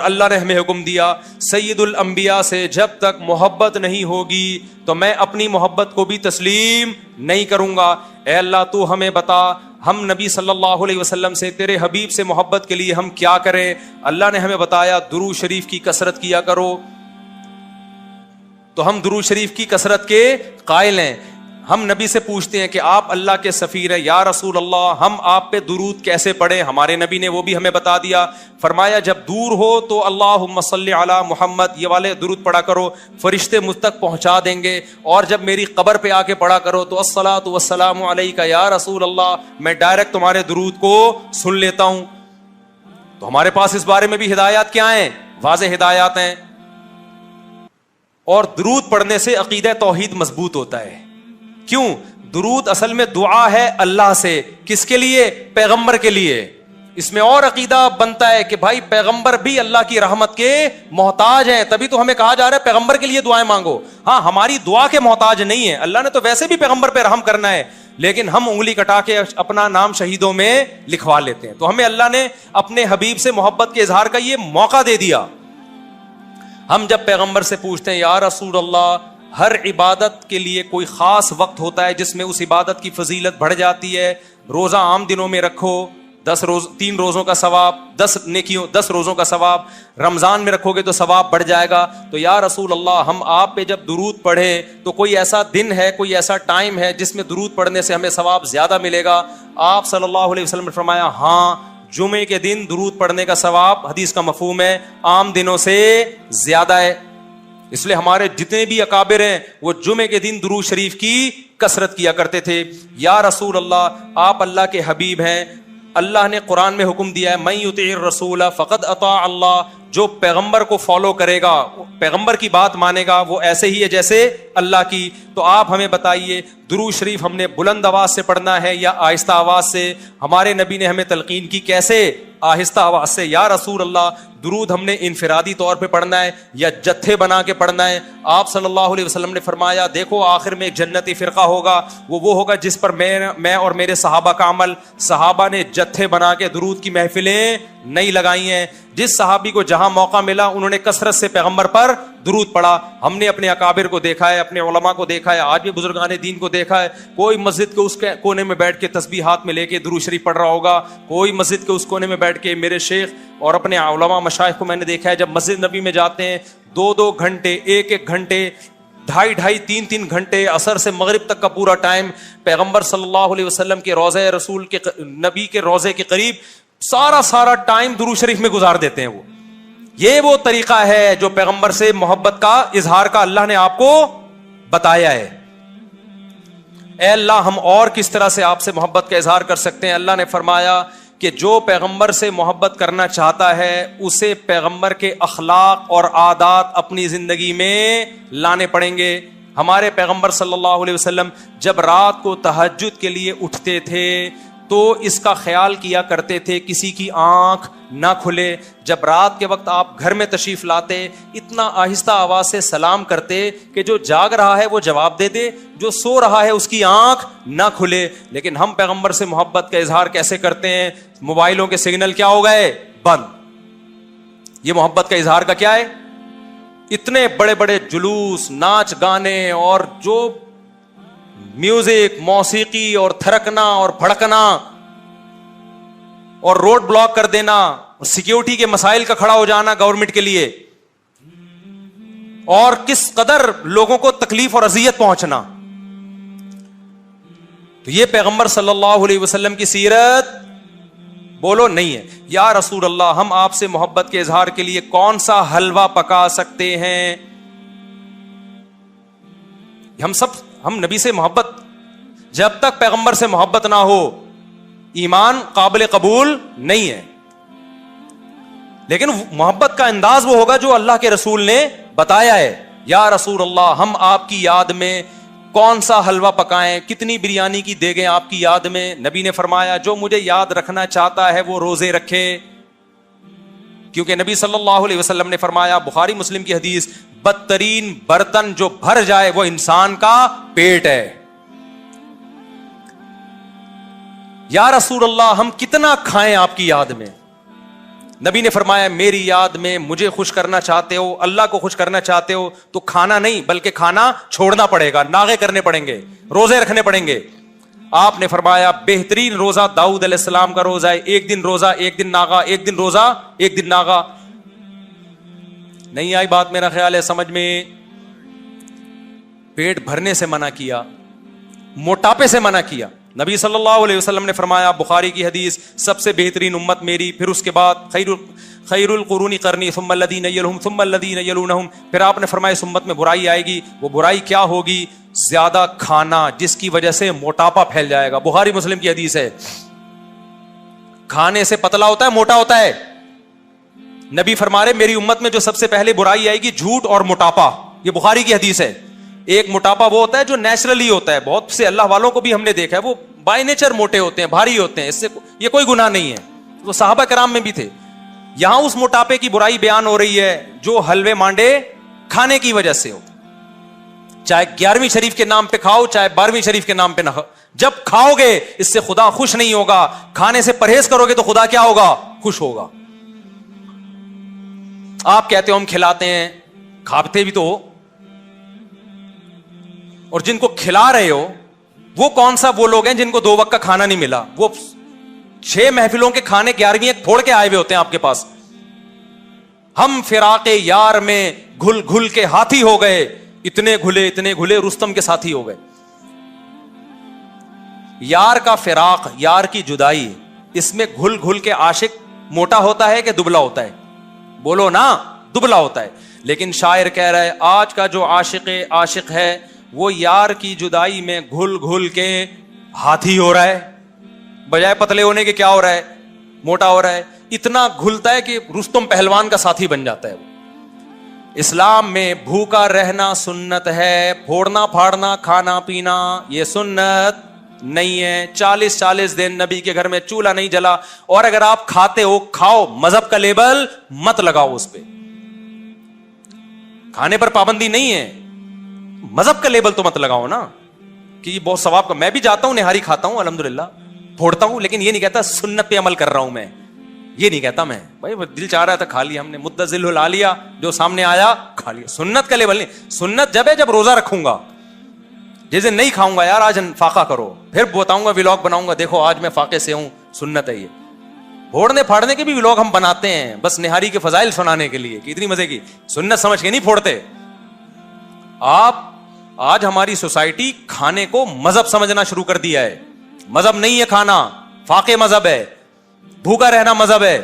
اللہ نے ہمیں حکم دیا سید الانبیاء سے جب تک محبت نہیں ہوگی تو میں اپنی محبت کو بھی تسلیم نہیں کروں گا. اے اللہ تو ہمیں بتا ہم نبی صلی اللہ علیہ وسلم سے تیرے حبیب سے محبت کے لیے ہم کیا کریں. اللہ نے ہمیں بتایا درود شریف کی کثرت کیا کرو. تو ہم درود شریف کی کثرت کے قائل ہیں. ہم نبی سے پوچھتے ہیں کہ آپ اللہ کے سفیر ہیں, یا رسول اللہ ہم آپ پہ درود کیسے پڑھیں. ہمارے نبی نے وہ بھی ہمیں بتا دیا. فرمایا جب دور ہو تو اللہم صلی علی محمد یہ والے درود پڑھا کرو, فرشتے مجھ تک پہنچا دیں گے. اور جب میری قبر پہ آ کے پڑھا کرو تو الصلاۃ والسلام علیک یا رسول اللہ, میں ڈائریکٹ تمہارے درود کو سن لیتا ہوں. تو ہمارے پاس اس بارے میں بھی ہدایات کیا ہیں, واضح ہدایات ہیں. اور درود پڑھنے سے عقیدہ توحید مضبوط ہوتا ہے. کیوں؟ درود اصل میں دعا ہے اللہ سے. کس کے لیے؟ پیغمبر کے لیے. اس میں اور عقیدہ بنتا ہے کہ بھائی پیغمبر بھی اللہ کی رحمت کے محتاج ہیں, تبھی تو ہمیں کہا جا رہا ہے پیغمبر کے لیے دعائیں مانگو. ہاں ہماری دعا کے محتاج نہیں ہے, اللہ نے تو ویسے بھی پیغمبر پہ رحم کرنا ہے, لیکن ہم انگلی کٹا کے اپنا نام شہیدوں میں لکھوا لیتے ہیں. تو ہمیں اللہ نے اپنے حبیب سے محبت کے اظہار کا یہ موقع دے دیا. ہم جب پیغمبر سے پوچھتے ہیں یا رسول اللہ, ہر عبادت کے لیے کوئی خاص وقت ہوتا ہے جس میں اس عبادت کی فضیلت بڑھ جاتی ہے. روزہ عام دنوں میں رکھو 3 روزوں کا ثواب, 10 روزوں کا ثواب. رمضان میں رکھو گے تو ثواب بڑھ جائے گا. تو یا رسول اللہ ہم آپ پہ جب درود پڑھے تو کوئی ایسا دن ہے, کوئی ایسا ٹائم ہے جس میں درود پڑھنے سے ہمیں ثواب زیادہ ملے گا؟ آپ صلی اللہ علیہ وسلم نے فرمایا ہاں, جمعے کے دن درود پڑھنے کا ثواب, حدیث کا مفہوم ہے, عام دنوں سے زیادہ ہے. اس لیے ہمارے جتنے بھی اکابر ہیں وہ جمعے کے دن درود شریف کی کثرت کیا کرتے تھے. یا رسول اللہ آپ اللہ کے حبیب ہیں, اللہ نے قرآن میں حکم دیا ہے من یطع الرسول فقد اطاع اللہ, جو پیغمبر کو فالو کرے گا, پیغمبر کی بات مانے گا, وہ ایسے ہی ہے جیسے اللہ کی. تو آپ ہمیں بتائیے درود شریف ہم نے بلند آواز سے پڑھنا ہے یا آہستہ آواز سے؟ ہمارے نبی نے ہمیں تلقین کی کیسے؟ آہستہ آواز سے. یا رسول اللہ درود ہم نے انفرادی طور پہ پڑھنا ہے یا جتھے بنا کے پڑھنا ہے؟ آپ صلی اللہ علیہ وسلم نے فرمایا دیکھو آخر میں ایک جنتی فرقہ ہوگا, وہ ہوگا جس پر میں اور میرے صحابہ کا عمل. صحابہ نے جتھے بنا کے درود کی محفلیں نہیں لگائی ہیں. جس صحابی کو جہاں موقع ملا انہوں نے کثرت سے پیغمبر پر درود پڑھا. ہم نے اپنے اکابر کو دیکھا ہے, اپنے علماء کو دیکھا ہے, آج بھی بزرگان دین کو دیکھا ہے, کوئی مسجد کے اس کونے میں بیٹھ کے تسبیح ہاتھ میں لے کے درود شریف پڑھ رہا ہوگا, کوئی مسجد کے اس کونے میں بیٹھ کے. میرے شیخ اور اپنے علماء مشائخ کو میں نے دیکھا ہے جب مسجد نبی میں جاتے ہیں 2 گھنٹے, 1 گھنٹے, 2.5 3 گھنٹے, عصر سے مغرب تک کا پورا ٹائم پیغمبر صلی اللہ علیہ وسلم کے روضہ رسول کے نبی کے روضے کے قریب سارا ٹائم درود شریف میں گزار دیتے ہیں. وہ طریقہ ہے جو پیغمبر سے محبت کا اظہار کا اللہ نے آپ کو بتایا ہے. اے اللہ ہم اور کس طرح سے آپ سے محبت کا اظہار کر سکتے ہیں؟ اللہ نے فرمایا کہ جو پیغمبر سے محبت کرنا چاہتا ہے اسے پیغمبر کے اخلاق اور عادات اپنی زندگی میں لانے پڑیں گے. ہمارے پیغمبر صلی اللہ علیہ وسلم جب رات کو تہجد کے لیے اٹھتے تھے تو اس کا خیال کیا کرتے تھے کسی کی آنکھ نہ کھلے. جب رات کے وقت آپ گھر میں تشریف لاتے اتنا آہستہ آواز سے سلام کرتے کہ جو جاگ رہا ہے وہ جواب دے دے, جو سو رہا ہے اس کی آنکھ نہ کھلے. لیکن ہم پیغمبر سے محبت کا اظہار کیسے کرتے ہیں؟ موبائلوں کے سگنل کیا ہو گئے؟ بند. یہ محبت کا اظہار کا کیا ہے؟ اتنے بڑے بڑے جلوس, ناچ گانے اور جو میوزک, موسیقی اور تھرکنا اور پھڑکنا اور روڈ بلاک کر دینا, سیکیورٹی کے مسائل کا کھڑا ہو جانا گورنمنٹ کے لیے, اور کس قدر لوگوں کو تکلیف اور اذیت پہنچنا. تو یہ پیغمبر صلی اللہ علیہ وسلم کی سیرت بولو نہیں ہے. یا رسول اللہ ہم آپ سے محبت کے اظہار کے لیے کون سا حلوہ پکا سکتے ہیں؟ ہم نبی سے محبت, جب تک پیغمبر سے محبت نہ ہو ایمان قابل قبول نہیں ہے. لیکن محبت کا انداز وہ ہوگا جو اللہ کے رسول نے بتایا ہے. یا رسول اللہ ہم آپ کی یاد میں کون سا حلوہ پکائیں, کتنی بریانی کی دیگیں آپ کی یاد میں؟ نبی نے فرمایا جو مجھے یاد رکھنا چاہتا ہے وہ روزے رکھے, کیونکہ نبی صلی اللہ علیہ وسلم نے فرمایا, بخاری مسلم کی حدیث, بدترین برتن جو بھر جائے وہ انسان کا پیٹ ہے. یا رسول اللہ ہم کتنا کھائیں آپ کی یاد میں؟ نبی نے فرمایا میری یاد میں مجھے خوش کرنا چاہتے ہو, اللہ کو خوش کرنا چاہتے ہو تو کھانا نہیں بلکہ کھانا چھوڑنا پڑے گا, ناغے کرنے پڑیں گے, روزے رکھنے پڑیں گے. آپ نے فرمایا بہترین روزہ داؤد علیہ السلام کا روزہ ہے, ایک دن روزہ ایک دن ناغا, ایک دن روزہ ایک دن ناغا. نہیں آئی بات میرا خیال ہے سمجھ میں. پیٹ بھرنے سے منع کیا, موٹاپے سے منع کیا. نبی صلی اللہ علیہ وسلم نے فرمایا, بخاری کی حدیث, سب سے بہترین امت میری, پھر اس کے بعد خیر القرون قرنی ثم الذین یلونہم ثم الذین یلونہم. پھر آپ نے فرمایا اس امت میں برائی آئے گی. وہ برائی کیا ہوگی؟ زیادہ کھانا, جس کی وجہ سے موٹاپا پھیل جائے گا. بخاری مسلم کی حدیث ہے. کھانے سے پتلا ہوتا ہے, موٹا ہوتا ہے. نبی فرما رہے میری امت میں جو سب سے پہلے برائی آئے گی جھوٹ اور موٹاپا. یہ بخاری کی حدیث ہے. ایک موٹاپا وہ ہوتا ہے جو نیچرلی ہوتا ہے, بہت سے اللہ والوں کو بھی ہم نے دیکھا ہے وہ بائی نیچر موٹے ہوتے ہیں, بھاری ہوتے ہیں, اس سے یہ کوئی گناہ نہیں ہے, وہ صحابہ کرام میں بھی تھے. یہاں اس موٹاپے کی برائی بیان ہو رہی ہے جو حلوے مانڈے کھانے کی وجہ سے ہو, چاہے 11ویں شریف کے نام پہ کھاؤ چاہے 12ویں شریف کے نام پہ نہ کھاؤ. جب کھاؤ گے اس سے خدا خوش نہیں ہوگا, کھانے سے پرہیز کرو گے تو خدا کیا ہوگا؟ خوش ہوگا. آپ کہتے ہو ہم کھلاتے ہیں, کھاتے بھی تو ہو, اور جن کو کھلا رہے ہو وہ کون سا وہ لوگ ہیں جن کو 2 وقت کا کھانا نہیں ملا؟ وہ 6 محفلوں کے کھانے 11ویں ایک پھوڑ کے آئے ہوئے ہوتے ہیں آپ کے پاس. ہم فراق یار میں گھل گھل کے ہاتھی ہو گئے, اتنے گھلے رستم کے ساتھی ہو گئے. یار کا فراق, یار کی جدائی, اس میں گھل گھل کے عاشق موٹا ہوتا ہے کہ دبلا ہوتا ہے؟ بولو نا, دبلا ہوتا ہے. لیکن شاعر کہہ رہا ہے آج کا جو عاشق ہے وہ یار کی جدائی میں گھل گھل کے ہاتھی ہو رہا ہے, بجائے پتلے ہونے کے کیا ہو رہا ہے؟ موٹا ہو رہا ہے. اتنا گھلتا ہے کہ رستم پہلوان کا ساتھی بن جاتا ہے. اسلام میں بھوکا رہنا سنت ہے, پھوڑنا پھاڑنا کھانا پینا یہ سنت نہیں ہے. 40 دن نبی کے گھر میں چولہا نہیں جلا, اور اگر آپ کھاتے ہو کھاؤ, مذہب کا لیبل مت لگاؤ اس پہ. کھانے پر پابندی نہیں ہے, مذہب کا لیبل تو مت لگاؤ نا کہ یہ بہت ثواب کا. میں بھی جاتا ہوں, نہاری کھاتا ہوں الحمدللہ, پھوڑتا ہوں, لیکن یہ نہیں کہتا سنت پہ عمل کر رہا ہوں میں, یہ نہیں کہتا میں. بھائی دل چاہ رہا تھا کھا لیا ہم نے, متزل العالیہ جو سامنے آیا کھا لیا. سنت کا لیبل نہیں. سنت جب ہے جب روزہ رکھوں گا, جیسے نہیں کھاؤں گا یار آج فاقہ کرو, پھر بتاؤں گا ولاگ بناؤں گا, دیکھو آج میں فاقے سے ہوں, سنت ہے یہ. پھوڑنے پھاڑنے کے بھی ولاگ ہم بناتے ہیں بس نہاری کے فضائل سنانے کے لیے کہ اتنی مزے کی, سنت سمجھ کے نہیں پھوڑتے. آپ آج ہماری سوسائٹی کھانے کو مذہب سمجھنا شروع کر دیا ہے. مذہب نہیں ہے کھانا, فاقے مذہب ہے, بھوکا رہنا مذہب ہے.